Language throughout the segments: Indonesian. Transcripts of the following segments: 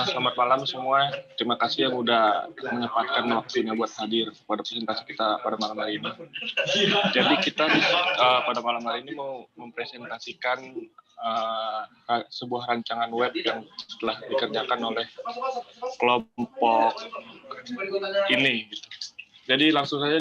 Selamat malam semua. Terima kasih yang udah menyempatkan waktunya buat hadir pada presentasi kita pada malam hari ini. Jadi kita pada malam hari ini mau mempresentasikan sebuah rancangan web yang telah dikerjakan oleh kelompok ini. Gitu. Jadi langsung saja.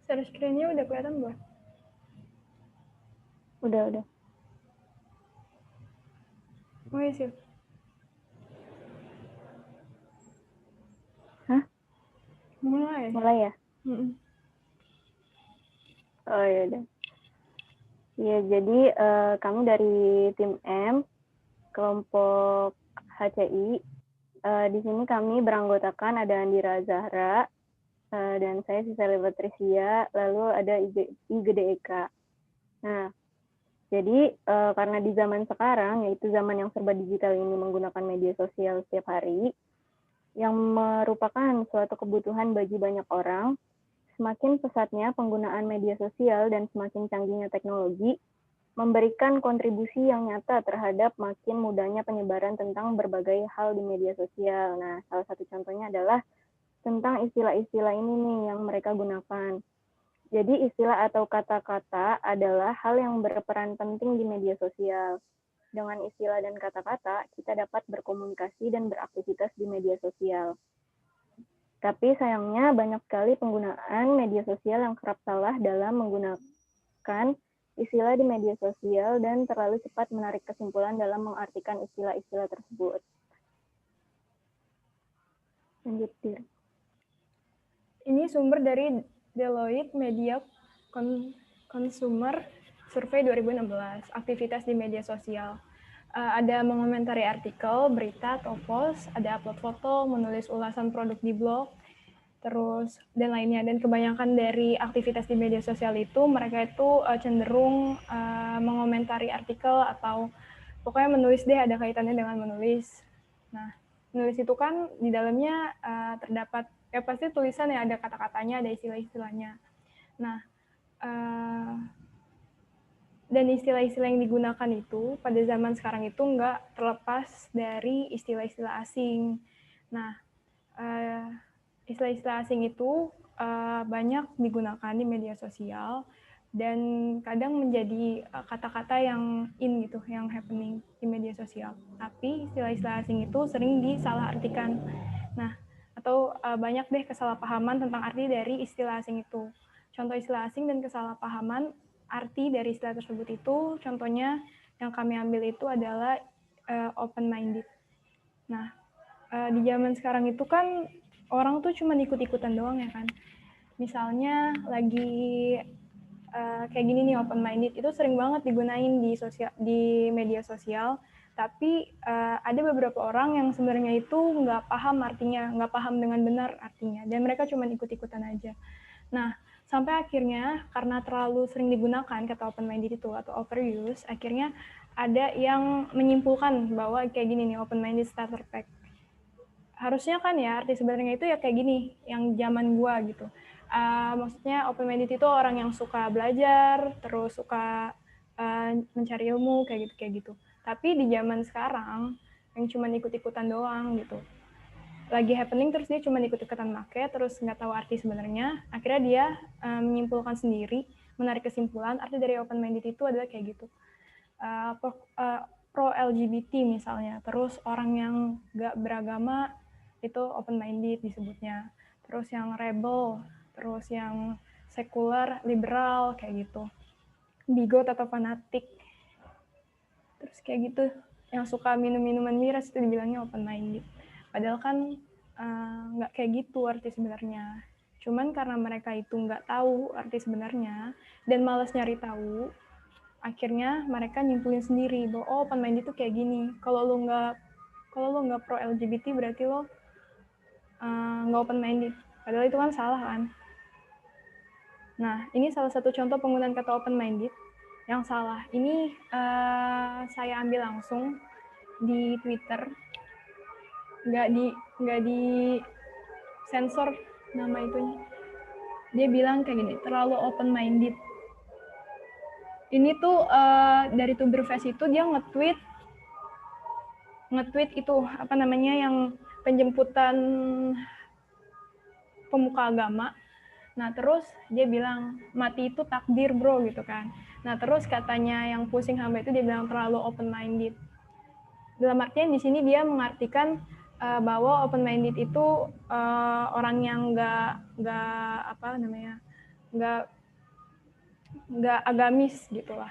Share screen-nya udah kelihatan belum? Udah. Oh iya sih. Hah? Mulai ya? Oh ya udah. Ya jadi kami dari tim M, kelompok HCI. Di sini kami beranggotakan ada Andira Zahra, dan saya Siseli Patricia, lalu ada IGDEK. Nah, jadi karena di zaman sekarang, yaitu zaman yang serba digital ini menggunakan media sosial setiap hari, yang merupakan suatu kebutuhan bagi banyak orang, semakin pesatnya penggunaan media sosial dan semakin canggihnya teknologi memberikan kontribusi yang nyata terhadap makin mudahnya penyebaran tentang berbagai hal di media sosial. Nah, salah satu contohnya adalah tentang istilah-istilah ini nih yang mereka gunakan. Jadi istilah atau kata-kata adalah hal yang berperan penting di media sosial. Dengan istilah dan kata-kata, kita dapat berkomunikasi dan beraktivitas di media sosial. Tapi sayangnya banyak sekali penggunaan media sosial yang kerap salah dalam menggunakan istilah di media sosial dan terlalu cepat menarik kesimpulan dalam mengartikan istilah-istilah tersebut. Lanjut, Dir. Ini sumber dari Deloitte Media Consumer Survey 2016, aktivitas di media sosial. Ada mengomentari artikel, berita, atau post, ada upload foto, menulis ulasan produk di blog, terus dan lainnya. Dan kebanyakan dari aktivitas di media sosial itu mereka itu cenderung mengomentari artikel atau pokoknya menulis deh, ada kaitannya dengan menulis. Nah, menulis itu kan di dalamnya terdapat ya pasti tulisan ya, ada kata-katanya, ada istilah-istilahnya. Nah, dan istilah-istilah yang digunakan itu pada zaman sekarang itu nggak terlepas dari istilah-istilah asing. Nah, istilah-istilah asing itu banyak digunakan di media sosial dan kadang menjadi kata-kata yang in gitu, yang happening di media sosial. Tapi istilah-istilah asing itu sering disalahartikan. Nah, atau banyak deh kesalahpahaman tentang arti dari istilah asing itu. Contoh istilah asing dan kesalahpahaman arti dari istilah tersebut itu, contohnya yang kami ambil itu adalah open-minded. Nah, di zaman sekarang itu kan orang tuh cuma ikut-ikutan doang ya kan. Misalnya lagi kayak gini nih, open minded itu sering banget digunain di media sosial, tapi ada beberapa orang yang sebenarnya itu nggak paham artinya, nggak paham dengan benar artinya, dan mereka cuma ikut-ikutan aja. Nah, sampai akhirnya karena terlalu sering digunakan kata open minded itu atau overuse, akhirnya ada yang menyimpulkan bahwa kayak gini nih, open minded starter pack. Harusnya kan ya arti sebenarnya itu ya kayak gini, yang zaman gua gitu. Maksudnya open minded itu orang yang suka belajar, terus suka mencari ilmu kayak gitu. Tapi di zaman sekarang yang cuma ikut-ikutan doang gitu. Lagi happening terus dia cuma ikut-ikutan make, terus nggak tahu arti sebenarnya. Akhirnya dia menyimpulkan sendiri, menarik kesimpulan arti dari open minded itu adalah kayak gitu. Pro LGBT misalnya, terus orang yang nggak beragama itu open-minded disebutnya, terus yang rebel, terus yang sekuler, liberal, kayak gitu, bigot atau fanatik, terus kayak gitu, yang suka minum-minuman miras itu dibilangnya open-minded, padahal kan nggak kayak gitu arti sebenarnya, cuman karena mereka itu nggak tahu arti sebenarnya, dan malas nyari tahu, akhirnya mereka nyimpulin sendiri bahwa oh, open minded itu kayak gini. Kalau lo nggak pro LGBT berarti lo nggak open minded. Padahal itu kan salah kan. Nah, ini salah satu contoh penggunaan kata open minded yang salah. Ini saya ambil langsung di Twitter, nggak di sensor nama itunya. Dia bilang kayak gini, terlalu open minded. Ini tuh dari Tuberfest itu dia nge-tweet itu apa namanya yang penjemputan pemuka agama. Nah terus dia bilang mati itu takdir bro gitu kan. Nah terus katanya yang pusing hamba itu dia bilang terlalu open minded. Dalam artian di sini dia mengartikan bahwa open minded itu orang yang nggak agamis gitulah.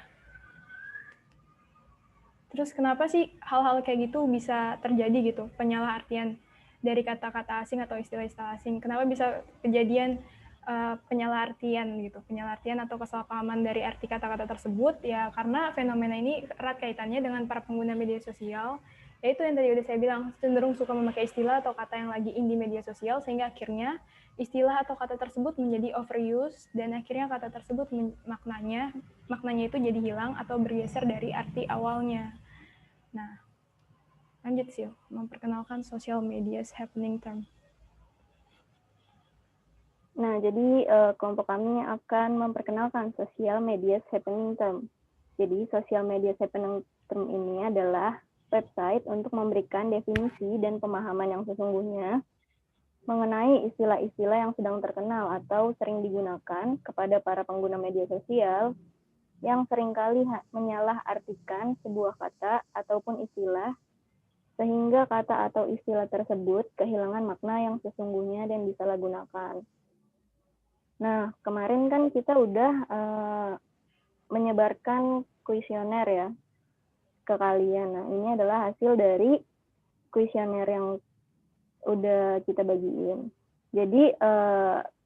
Terus kenapa sih hal-hal kayak gitu bisa terjadi gitu, penyalahartian dari kata-kata asing atau istilah-istilah asing? Kenapa bisa kejadian penyalahartian gitu, penyalahartian atau kesalahpahaman dari arti kata-kata tersebut? Ya karena fenomena ini erat kaitannya dengan para pengguna media sosial, yaitu yang tadi udah saya bilang, cenderung suka memakai istilah atau kata yang lagi in di media sosial, sehingga akhirnya istilah atau kata tersebut menjadi overuse, dan akhirnya kata tersebut maknanya itu jadi hilang atau bergeser dari arti awalnya. Nah, lanjut sih, memperkenalkan social media's happening term. Nah, jadi kelompok kami akan memperkenalkan social media's happening term. Jadi, social media's happening term ini adalah website untuk memberikan definisi dan pemahaman yang sesungguhnya mengenai istilah-istilah yang sedang terkenal atau sering digunakan kepada para pengguna media sosial yang seringkali menyalahartikan sebuah kata ataupun istilah sehingga kata atau istilah tersebut kehilangan makna yang sesungguhnya dan disalahgunakan. Nah, kemarin kan kita udah menyebarkan kuesioner ya ke kalian. Nah, ini adalah hasil dari kuesioner yang udah kita bagiin. Jadi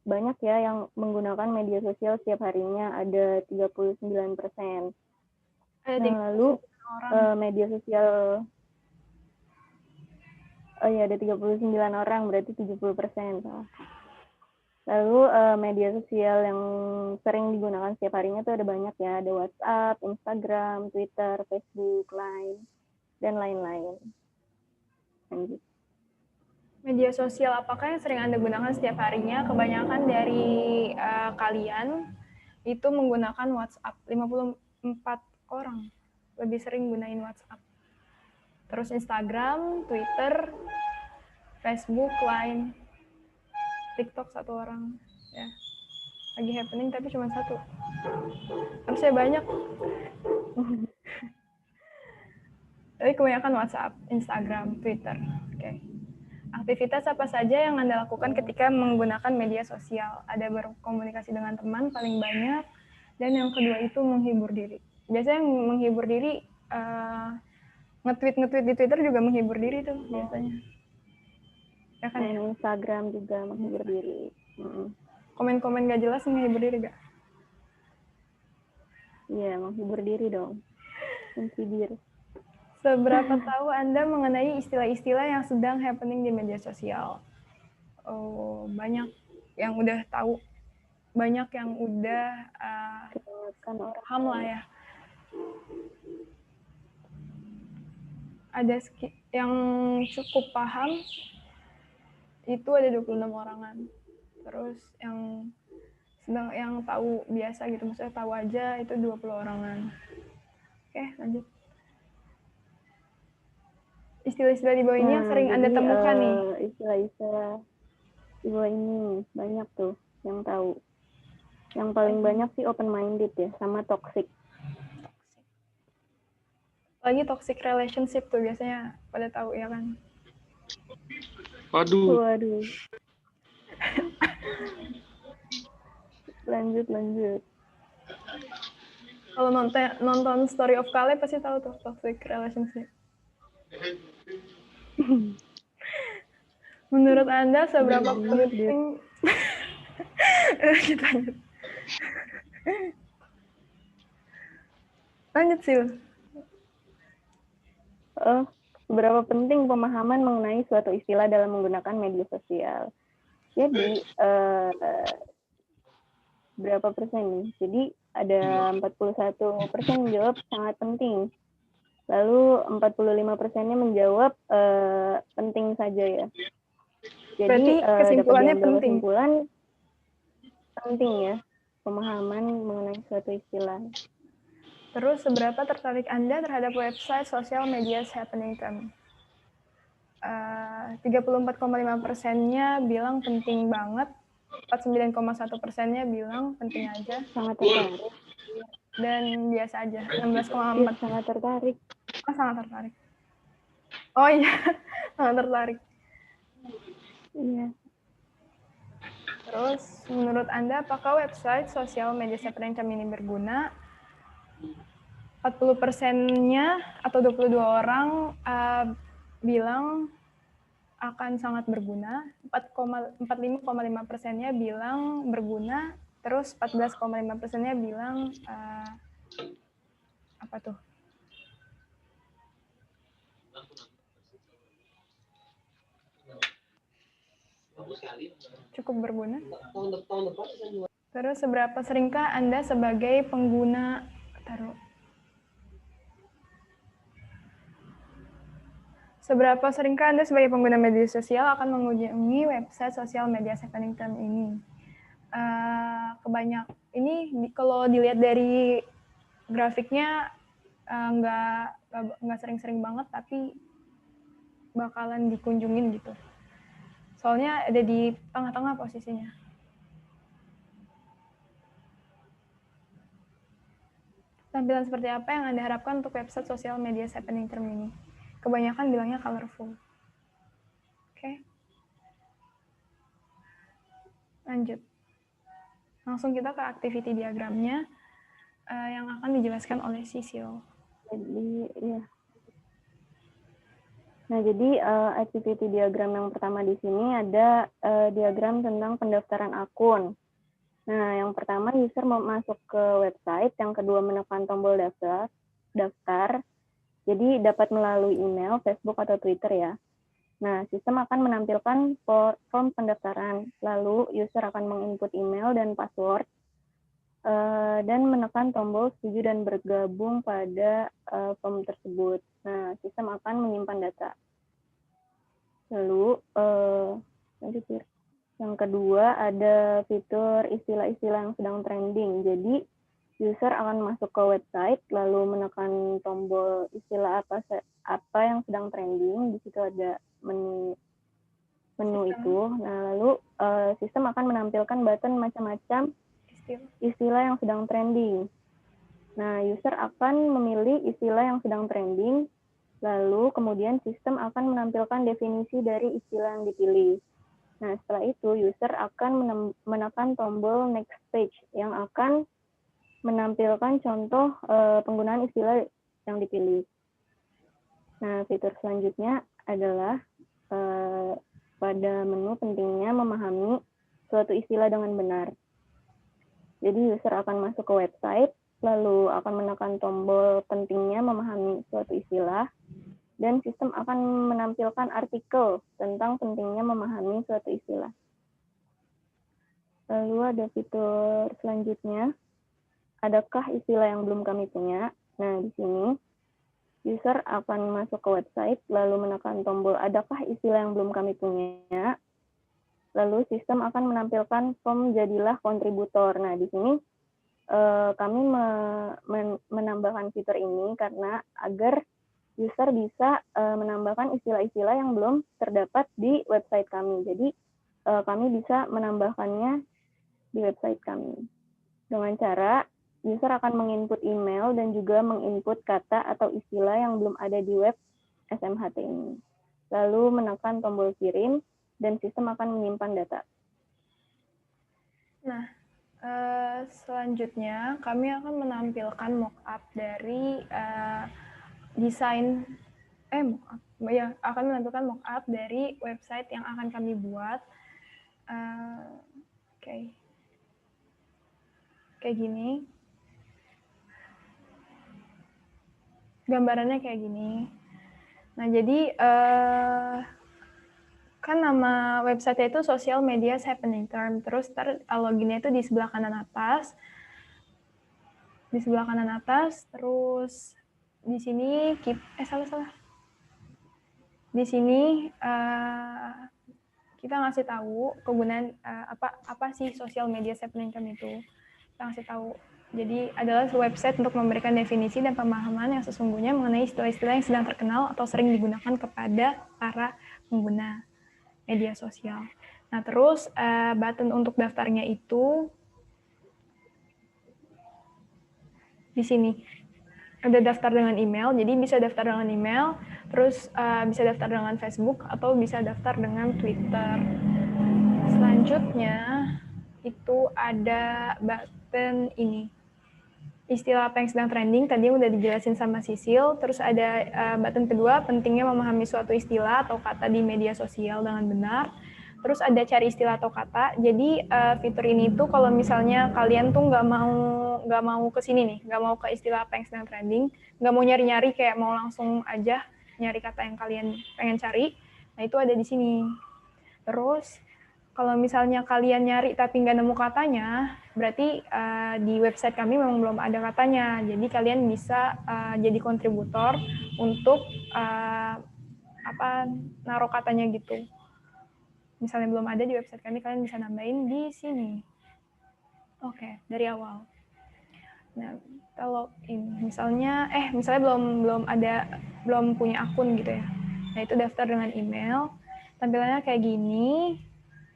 banyak ya yang menggunakan media sosial setiap harinya, ada 39%. Nah, lalu media sosial ada 39 orang, berarti 70%. Lalu media sosial yang sering digunakan setiap harinya tuh ada banyak ya, ada WhatsApp, Instagram, Twitter, Facebook, Line, dan lain-lain. Lanjut. Media sosial apakah yang sering Anda gunakan setiap harinya? Kebanyakan dari kalian itu menggunakan WhatsApp. 54 orang lebih sering gunain WhatsApp. Terus Instagram, Twitter, Facebook, Line, TikTok 1 orang. Ya. Lagi happening tapi cuma 1. Harusnya banyak. Tapi kebanyakan WhatsApp, Instagram, Twitter. Oke. Aktivitas apa saja yang Anda lakukan ketika menggunakan media sosial? Ada berkomunikasi dengan teman paling banyak, dan yang kedua itu menghibur diri. Biasanya menghibur diri, nge-tweet di Twitter juga menghibur diri tuh biasanya. Ya kan ya? Instagram juga menghibur diri. Komen-komen gak jelas menghibur diri gak? Iya, menghibur diri dong. Mencibir. Seberapa tahu Anda mengenai istilah-istilah yang sedang happening di media sosial? Oh, banyak yang udah tahu, banyak yang udah paham lah ya. Ada yang cukup paham itu ada 26 orangan. Terus yang tahu biasa gitu, maksudnya tahu aja itu 20 orangan. Oke, lanjut. Istilah-istilah di bawah ini yang sering Anda temukan nih. Istilah-istilah di bawah ini banyak tuh yang tahu. Yang paling banyak sih open minded ya, sama toxic. Lagi toxic relationship tuh biasanya pada tahu ya kan? Waduh. Lanjut. Kalau nonton Story of Caleb pasti tahu tuh toxic relationship. Menurut Anda seberapa penting? Kita lanjut. Lanjut sih. Seberapa penting pemahaman mengenai suatu istilah dalam menggunakan media sosial. Jadi, berapa persen nih? Jadi, ada 41% menjawab sangat penting. Lalu 45%-nya menjawab penting saja ya. Jadi, Berarti kesimpulannya dapat diambil penting. kesimpulan penting ya, pemahaman mengenai suatu istilah. Terus, seberapa tertarik Anda terhadap website sosial media happening term? 34,5%-nya bilang penting banget, 49,1%-nya bilang penting aja, Sangat tertarik. dan biasa aja, Ya, 16,4%. sangat tertarik. Oh, sangat tertarik. Oh iya, sangat tertarik. Iya. Terus, menurut Anda, apakah website sosial media happening term ini berguna? 40%-nya atau 22 orang bilang akan sangat berguna, 45,5%-nya bilang berguna, terus 14,5%-nya bilang apa tuh? Cukup berguna. Terus seberapa seringkah Anda sebagai pengguna Seberapa seringkah Anda sebagai pengguna media sosial akan mengunjungi website sosial media happening term ini? Kalau dilihat dari grafiknya nggak sering-sering banget, tapi bakalan dikunjungin gitu. Soalnya ada di tengah-tengah posisinya. Tampilan seperti apa yang Anda harapkan untuk website sosial media happening term ini? Kebanyakan bilangnya colorful. Oke. Lanjut. Langsung kita ke activity diagramnya yang akan dijelaskan oleh Sisil. Jadi, ya. Nah, jadi activity diagram yang pertama di sini ada diagram tentang pendaftaran akun. Nah, yang pertama user mau masuk ke website, yang kedua menekan tombol daftar. Jadi dapat melalui email, Facebook atau Twitter ya. Nah, sistem akan menampilkan form pendaftaran. Lalu user akan menginput email dan password dan menekan tombol setuju dan bergabung pada form tersebut. Nah, sistem akan menyimpan data. Lalu lanjut ya. Yang kedua ada fitur istilah-istilah yang sedang trending. Jadi user akan masuk ke website lalu menekan tombol istilah apa yang sedang trending. Di situ ada menu itu. Nah, lalu sistem akan menampilkan button macam-macam istilah yang sedang trending. Nah, user akan memilih istilah yang sedang trending. Lalu kemudian sistem akan menampilkan definisi dari istilah yang dipilih. Nah, setelah itu user akan menekan tombol next page yang akan menampilkan contoh penggunaan istilah yang dipilih. Nah, fitur selanjutnya adalah pada menu pentingnya memahami suatu istilah dengan benar. Jadi user akan masuk ke website, lalu akan menekan tombol pentingnya memahami suatu istilah, dan sistem akan menampilkan artikel tentang pentingnya memahami suatu istilah. Lalu ada fitur selanjutnya, adakah istilah yang belum kami punya? Nah, di sini user akan masuk ke website, lalu menekan tombol adakah istilah yang belum kami punya? Lalu sistem akan menampilkan form jadilah kontributor. Nah, di sini kami menambahkan fitur ini karena agar user bisa menambahkan istilah-istilah yang belum terdapat di website kami. Jadi, kami bisa menambahkannya di website kami. Dengan cara, user akan menginput email dan juga menginput kata atau istilah yang belum ada di web SMHT ini. Lalu menekan tombol kirim, dan sistem akan menyimpan data. Nah, selanjutnya kami akan menampilkan mockup dari akan menampilkan mockup dari website yang akan kami buat. Kayak gini. gambarannya kayak gini. Nah, jadi kan nama website itu Social Media Happening Term. Terus loginnya itu di sebelah kanan atas. Di sebelah kanan atas, terus di sini salah. Di sini kita ngasih tahu kegunaan apa sih Social Media Happening Term itu. Kita ngasih tahu. Jadi adalah website untuk memberikan definisi dan pemahaman yang sesungguhnya mengenai istilah-istilah yang sedang terkenal atau sering digunakan kepada para pengguna media sosial. Nah, terus button untuk daftarnya itu di sini. Ada daftar dengan email, jadi bisa daftar dengan email, terus bisa daftar dengan Facebook, atau bisa daftar dengan Twitter. Selanjutnya, itu ada button ini. Istilah apa yang sedang trending, tadi udah dijelasin sama Sisil. Terus ada button kedua, pentingnya memahami suatu istilah atau kata di media sosial dengan benar. Terus ada cari istilah atau kata. Jadi fitur ini tuh kalau misalnya kalian tuh nggak mau ke sini nih, nggak mau ke istilah apa yang sedang trending, nggak mau nyari-nyari kayak mau langsung aja nyari kata yang kalian pengen cari. Nah itu ada di sini. Terus kalau misalnya kalian nyari tapi nggak nemu katanya, berarti di website kami memang belum ada katanya. Jadi kalian bisa jadi kontributor untuk naruh katanya gitu. Misalnya belum ada di website kami, kalian bisa nambahin di sini. Oke, dari awal. Nah, kalau misalnya belum punya akun gitu ya. Nah, itu daftar dengan email. Tampilannya kayak gini.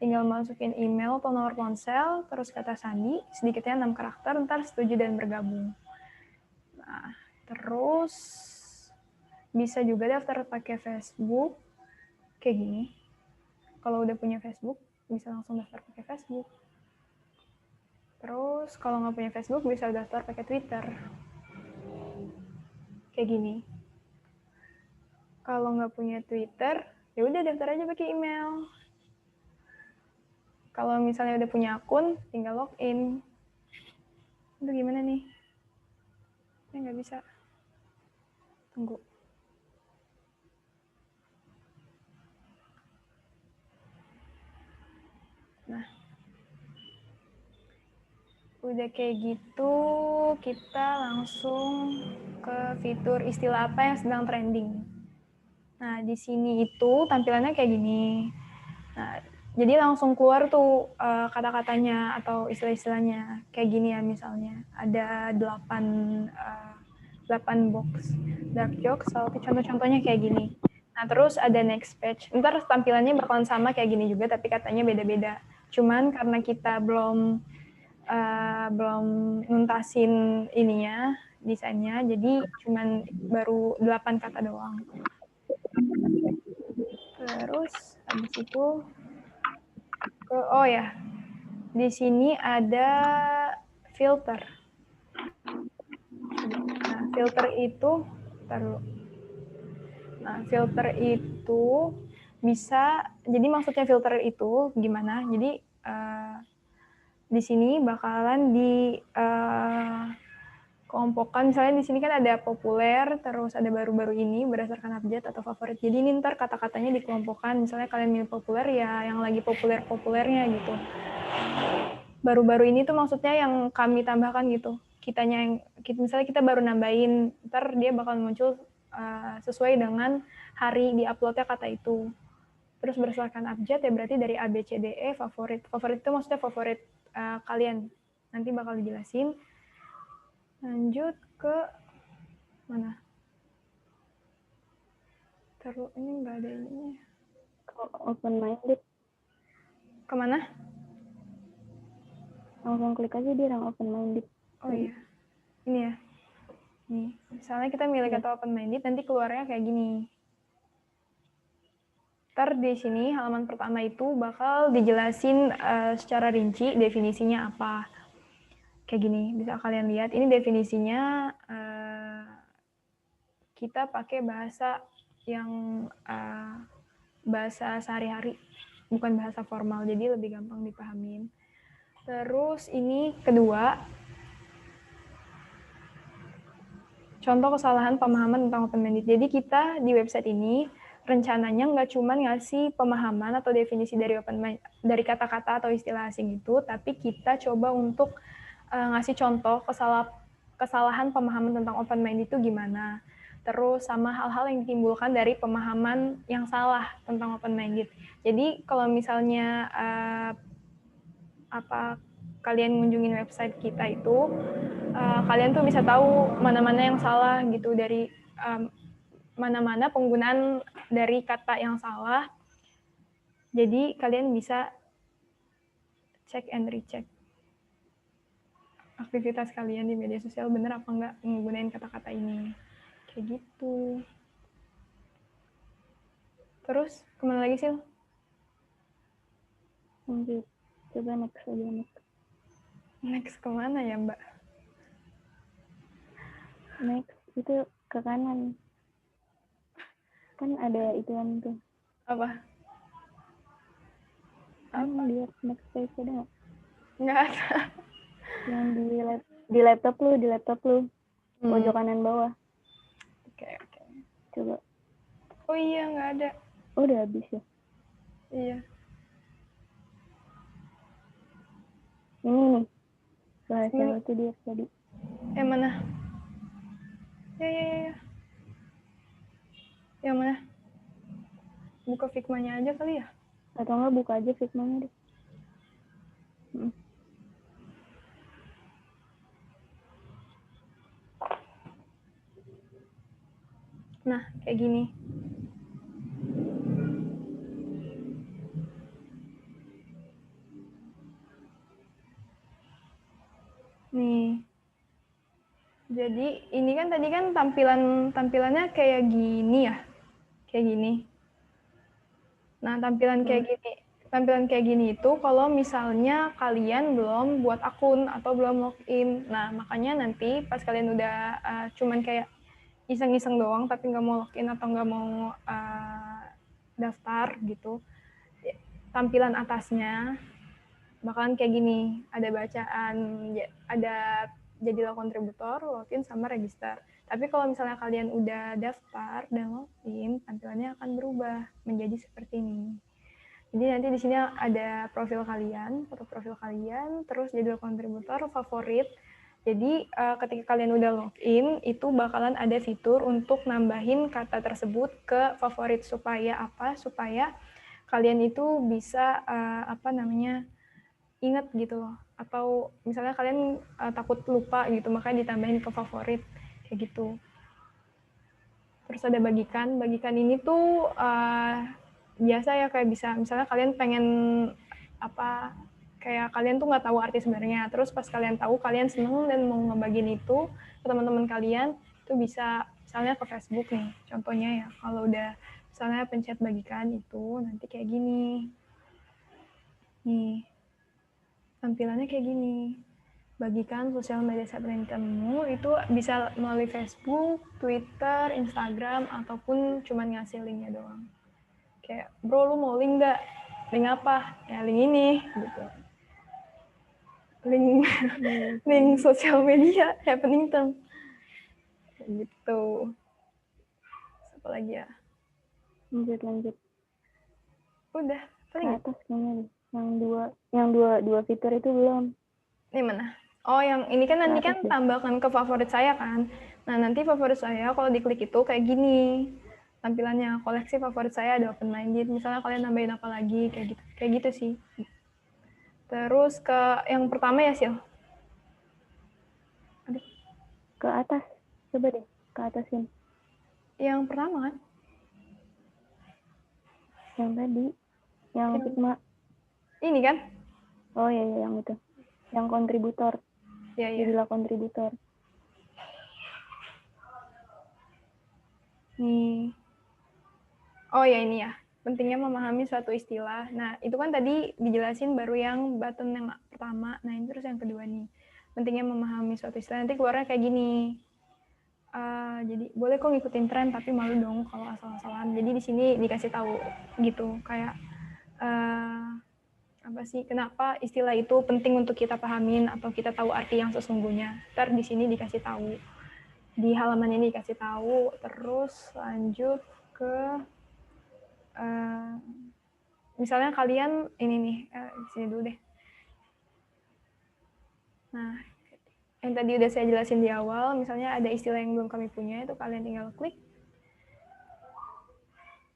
Tinggal masukin email atau nomor ponsel, terus kata sandi, sedikitnya 6 karakter, ntar setuju dan bergabung. Nah, terus bisa juga daftar pakai Facebook, kayak gini. Kalau udah punya Facebook, bisa langsung daftar pakai Facebook. Terus kalau nggak punya Facebook, bisa daftar pakai Twitter. Kayak gini. Kalau nggak punya Twitter, ya udah daftar aja pakai email. Kalau misalnya udah punya akun, tinggal login. Itu gimana nih? Ini nggak bisa. Tunggu. Nah, udah kayak gitu, kita langsung ke fitur istilah apa yang sedang trending. Nah, di sini itu tampilannya kayak gini. Nah, jadi langsung keluar tuh kata-katanya atau istilah-istilahnya. Kayak gini ya misalnya. Ada 8 box dark jokes, contoh-contohnya kayak gini. Nah, terus ada next page. Ntar tampilannya bakalan sama kayak gini juga, tapi katanya beda-beda. Cuman karena kita belum nuntasin ininya, desainnya, jadi cuman baru 8 kata doang. Terus habis itu di sini ada filter. Nah, filter itu filter itu bisa, jadi maksudnya filter itu gimana? Jadi di sini bakalan kelompokkan, misalnya di sini kan ada populer, terus ada baru-baru ini berdasarkan abjad atau favorit. Jadi ini ntar kata-katanya dikelompokkan, misalnya kalian milih populer ya yang lagi populernya gitu. Baru-baru ini tuh maksudnya yang kami tambahkan gitu. Misalnya kita baru nambahin, ntar dia bakal muncul sesuai dengan hari di-uploadnya kata itu. Terus berdasarkan abjad ya berarti dari A, B, C, D, E, favorit. Favorit itu maksudnya favorit kalian. Nanti bakal dijelasin. Lanjut ke mana? Terus ini nggak ada ininya. Open-minded. Kemana? Langsung klik aja di yang open-minded. Oh iya. Ini ya. Nih, misalnya kita milih kata open-minded, nanti keluarnya kayak gini. Ntar di sini halaman pertama itu bakal dijelasin secara rinci definisinya apa. Kayak gini, bisa kalian lihat. Ini definisinya kita pakai bahasa yang bahasa sehari-hari, bukan bahasa formal, jadi lebih gampang dipahamin. Terus ini kedua, contoh kesalahan pemahaman tentang open-minded. Jadi kita di website ini rencananya nggak cuma ngasih pemahaman atau definisi dari dari kata-kata atau istilah asing itu, tapi kita coba untuk ngasih contoh kesalahan pemahaman tentang open-minded itu gimana. Terus sama hal-hal yang ditimbulkan dari pemahaman yang salah tentang open-minded. Jadi kalau misalnya kalian ngunjungin website kita itu, kalian tuh bisa tahu mana-mana yang salah gitu dari mana-mana penggunaan dari kata yang salah. Jadi kalian bisa cek and recheck aktivitas kalian di media sosial bener apa enggak menggunakan kata-kata ini. Kayak gitu. Terus kemana lagi sih? Lanjut. Coba next aja next. Next kemana ya Mbak? Next itu ke kanan. Kan ada ituan tuh. Apa? Lihat next page ada nggak? Nggak ada. Yang di laptop lu. Pojok kanan bawah. Oke. Coba. Oh iya, nggak ada. Oh, udah habis ya? Iya. Ini nih. Bahas yang itu dia tadi. Yang mana? Ya. Yang mana? Buka Figma-nya aja kali ya? Atau enggak buka aja Figma-nya deh. Nah, kayak gini. Nih. Jadi ini kan tadi kan tampilannya kayak gini ya. Kayak gini. Nah, tampilan kayak gini itu kalau misalnya kalian belum buat akun atau belum login. Nah, makanya nanti pas kalian udah cuman kayak iseng-iseng doang tapi nggak mau login atau nggak mau daftar gitu, tampilan atasnya bakalan kayak gini, ada bacaan, ada jadilah kontributor, login sama register. Tapi kalau misalnya kalian udah daftar dan login, tampilannya akan berubah menjadi seperti ini. Jadi nanti di sini ada profil kalian, foto profil kalian, terus jadwal kontributor, favorit. Jadi ketika kalian udah login, itu bakalan ada fitur untuk nambahin kata tersebut ke favorit supaya apa? Supaya kalian itu bisa ingat gitu loh. Atau misalnya kalian takut lupa gitu, makanya ditambahin ke favorit kayak gitu. Terus ada bagikan ini tuh biasa ya, kayak bisa misalnya kalian pengen kayak kalian tuh nggak tahu arti sebenarnya, terus pas kalian tahu, kalian seneng dan mau ngebagiin itu ke teman-teman kalian, itu bisa misalnya ke Facebook nih contohnya ya. Kalau udah misalnya pencet bagikan itu nanti kayak gini nih, tampilannya kayak gini. Bagikan sosial media segmen kamu itu bisa melalui Facebook, Twitter, Instagram, ataupun cuma ngasih linknya doang. Kayak, bro lu mau link nggak? Link apa? Ya link ini gitu. Link sosial media happening term gitu. Apa lagi ya? Lanjut. Udah, paling ke atas kayaknya nih. Yang dua fitur itu belum. Ini mana? Oh, yang ini kan nanti kan tambahkan ke favorit saya kan. Nah, nanti favorit saya kalau diklik itu kayak gini. Tampilannya koleksi favorit saya ada open minded. Misalnya kalian nambahin apa lagi kayak gitu sih. Terus ke yang pertama ya, Sil. Aduh. Ke atas. Coba deh, ke atasin. Yang pertama kan? Yang tadi, yang Figma. Ini kan? Oh iya, yang itu. Yang kontributor. Iya. Jadilah kontributor. Nih. Oh ya, ini ya. Pentingnya memahami suatu istilah. Nah, itu kan tadi dijelasin baru yang button yang pertama. Nah, ini terus yang kedua nih. Pentingnya memahami suatu istilah. Nanti keluarnya kayak gini. Jadi boleh kok ngikutin tren, tapi malu dong kalau asal-asalan. Jadi di sini dikasih tahu gitu, kayak apa sih, kenapa istilah itu penting untuk kita pahamin atau kita tahu arti yang sesungguhnya. Ntar di sini dikasih tahu di halaman ini dikasih tahu, terus lanjut ke misalnya kalian ini nih, di sini dulu deh. Nah, yang tadi udah saya jelasin di awal, misalnya ada istilah yang belum kami punya, itu kalian tinggal klik,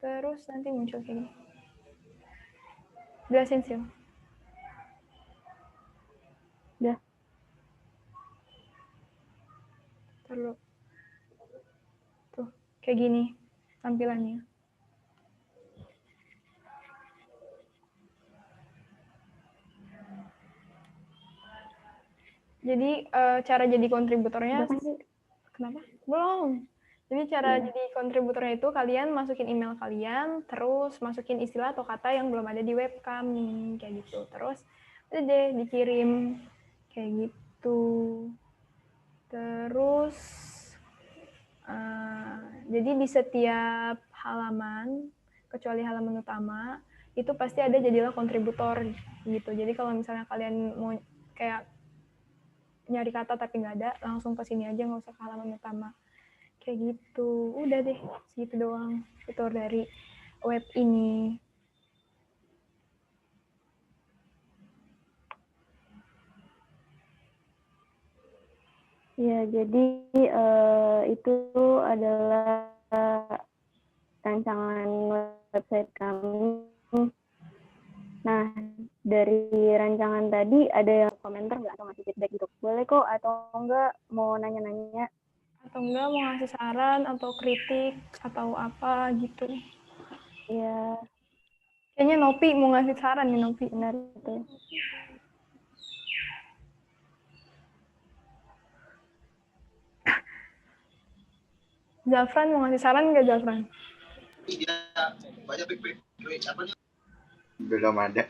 terus nanti muncul kayak gini. Jelasin sih. Udah. Terus tuh kayak gini tampilannya. Jadi cara jadi kontributornya, kenapa? Belum. Jadi cara jadi kontributornya itu kalian masukin email kalian, terus masukin istilah atau kata yang belum ada di webcam nih, kayak gitu. Terus udah deh dikirim kayak gitu. Terus jadi di setiap halaman, kecuali halaman utama, itu pasti ada jadilah kontributor gitu. Jadi kalau misalnya kalian mau kayak nyari kata tapi nggak ada, langsung ke sini aja, nggak usah ke halaman utama. Kayak gitu. Udah deh, segitu doang fitur dari web ini. Ya, jadi itu adalah rancangan website kami. Nah, dari rancangan tadi ada yang komentar nggak atau ngasih feedback gitu? Boleh kok, atau enggak mau nanya-nanya? Atau enggak mau ngasih saran atau kritik atau apa gitu. Iya. Kayaknya Nopi mau ngasih saran nih, Nopi. Benar itu. Zafran mau ngasih saran nggak, Zafran? Iya, banyak apanya? Belum ada.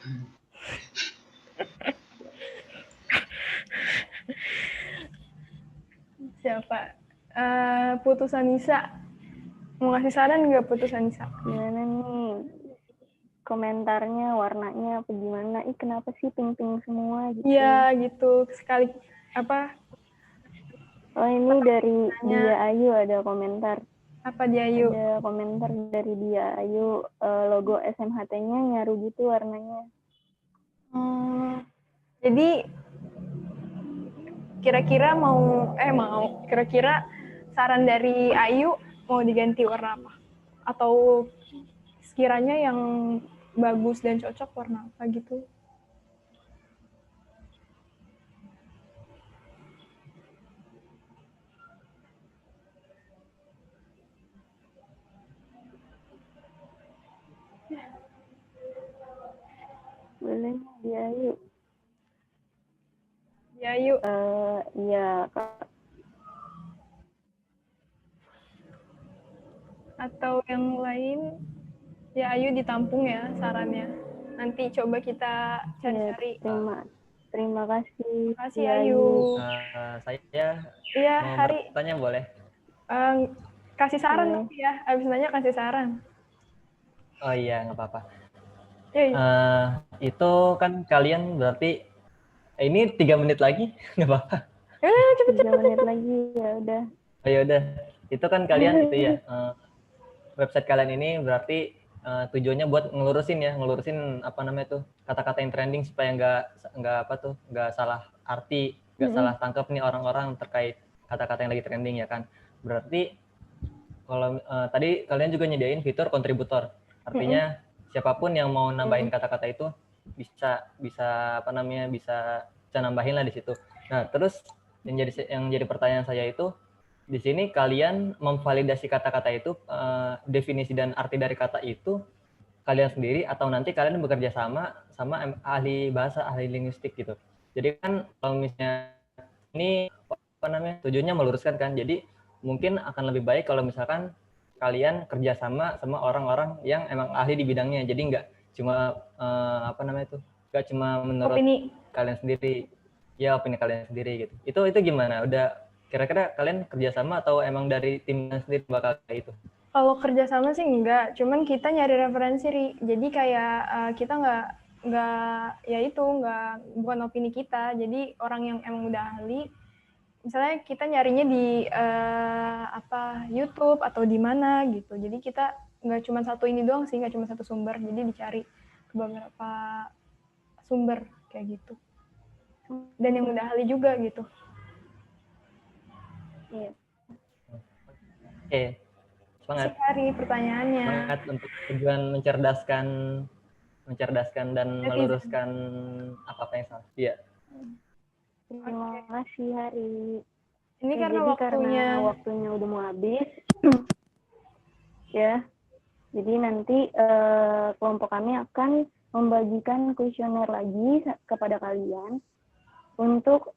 Siapa? Putusan Nisa. Mau ngasih saran nggak Putusan Nisa? Gimana nih? Komentarnya, warnanya apa gimana? Ih, kenapa sih pink-pink semua gitu? Iya, gitu. Sekali apa? Oh, ini dari Dia Ayu ada komentar. Apa Dia Ayu? Ada komentar dari Dia Ayu, logo SMHT-nya nyaru gitu warnanya. Jadi kira-kira kira-kira saran dari Ayu mau diganti warna apa? Atau sekiranya yang bagus dan cocok warna apa gitu? Boleh Dia Ayu. Dia Ayu. Iya, Kak. Atau yang lain, ya Ayu ditampung ya sarannya. Nanti coba kita cari-cari. Ya, terima kasih. Terima kasih Ayu. Saya Iya, mau Hari. bertanya boleh? Kasih saran nanti ya. Abis nanya kasih saran. Oh iya, nggak apa-apa. Iya. Itu kan kalian berarti ini 3 menit lagi, nggak apa-apa. Cepet. 3 menit lagi, ya udah. Oh ya udah, itu kan kalian itu ya website kalian ini berarti tujuannya buat ngelurusin apa namanya tuh kata-kata yang trending supaya nggak salah arti, nggak salah tangkap nih orang-orang terkait kata-kata yang lagi trending ya kan. Berarti kalau tadi kalian juga nyediain fitur kontributor, artinya siapapun yang mau nambahin kata-kata itu bisa apa namanya bisa nambahin lah di situ. Nah terus yang jadi pertanyaan saya itu di sini kalian memvalidasi kata-kata itu, definisi dan arti dari kata itu kalian sendiri atau nanti kalian bekerja sama ahli bahasa, ahli linguistik gitu. Jadi kan kalau misalnya ini apa namanya tujuannya meluruskan kan, jadi mungkin akan lebih baik kalau misalkan kalian kerja sama orang-orang yang emang ahli di bidangnya. Jadi nggak cuma apa namanya itu nggak cuma menurut kalian sendiri, ya opini kalian sendiri gitu. Itu gimana? Udah kira-kira kalian kerjasama atau emang dari tim sendiri bakal kayak itu? Kalau kerjasama sih enggak, cuman kita nyari referensi, Ri. Jadi kayak kita bukan opini kita. Jadi orang yang emang udah ahli, misalnya kita nyarinya di YouTube atau di mana gitu. Jadi kita nggak cuma satu ini doang sih, nggak cuma satu sumber. Jadi dicari ke beberapa sumber kayak gitu. Dan yang mudah ahli juga gitu. Iya. Oke, semangat. Asik Hari pertanyaannya. Semangat untuk tujuan mencerdaskan dan meluruskan apa-apa yang salah. Iya. Terima kasih Hari. Ini Ya, karena jadi waktunya. karena waktunya udah mau habis, ya. Jadi nanti kelompok kami akan membagikan kuesioner lagi kepada kalian untuk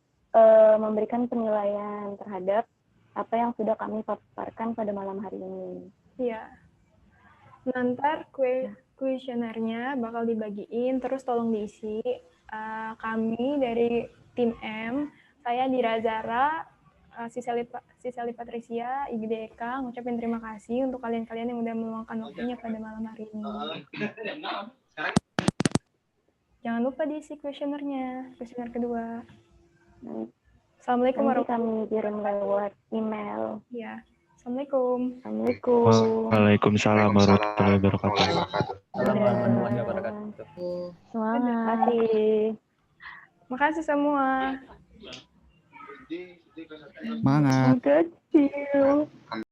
memberikan penilaian terhadap apa yang sudah kami paparkan pada malam hari ini. Iya. Nanti kuesionernya bakal dibagiin, terus tolong diisi. Kami dari tim M, saya Dira Zara, Sisali Patricia, IGDK, ngucapin terima kasih untuk kalian-kalian yang udah meluangkan waktunya pada malam hari ini. Jangan lupa diisi kuesionernya, kuesioner kedua. Assalamualaikum Nanti warahmatullahi kami kirim lewat email. Ya, assalamualaikum. Assalamualaikum. Waalaikumsalam warahmatullahi wabarakatuh. Assalamualaikum warahmatullahi wabarakatuh. Terima kasih. Makasih semua. Semangat. Kecil.